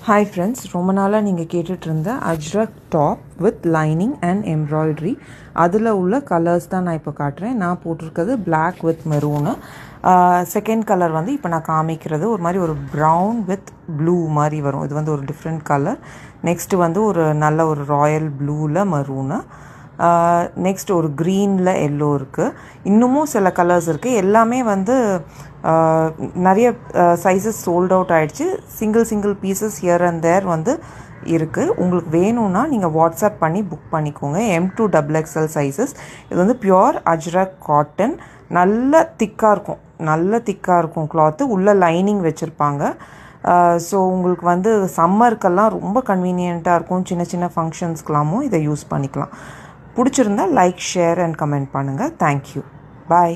Hi friends, ரொம்ப நாளாக நீங்கள் கேட்டுட்ருந்த Ajrak top with lining and embroidery அதில் உள்ள கலர்ஸ் தான் நான் இப்போ காட்டுறேன். நான் போட்டிருக்கிறது black with maroon. Second colour வந்து இப்போ நான் காமிக்கிறது ஒரு மாதிரி ஒரு ப்ரௌன் வித் ப்ளூ மாதிரி வரும். இது வந்து ஒரு டிஃப்ரெண்ட் கலர். நெக்ஸ்ட்டு வந்து ஒரு நல்ல ஒரு ராயல் ப்ளூவில் மெரூனு. நெக்ஸ்ட் ஒரு க்ரீனில் எல்லோ இருக்குது. இன்னமும் சில கலர்ஸ் இருக்குது. எல்லாமே வந்து நிறைய சைஸஸ் சோல்ட் அவுட் ஆகிடுச்சு. சிங்கிள் பீசஸ் ஹியர் அண்ட் தேர் வந்து இருக்குது. உங்களுக்கு வேணும்னா நீங்கள் வாட்ஸ்அப் பண்ணி புக் பண்ணிக்கோங்க. M2 XXL sizes. இது வந்து பியோர் அஜ்ரக் காட்டன். நல்ல திக்காக இருக்கும் கிளாத்து. உள்ள லைனிங் வச்சுருப்பாங்க. ஸோ உங்களுக்கு வந்து சம்மருக்கெல்லாம் ரொம்ப கன்வீனியண்ட்டாக இருக்கும். சின்ன ஃபங்க்ஷன்ஸ்க்கெல்லாமும் இதை யூஸ் பண்ணிக்கலாம். பிடிச்சிருந்தா லைக், ஷேர் அண்ட் கமெண்ட் பண்ணுங்கள். தேங்க்யூ. பாய்.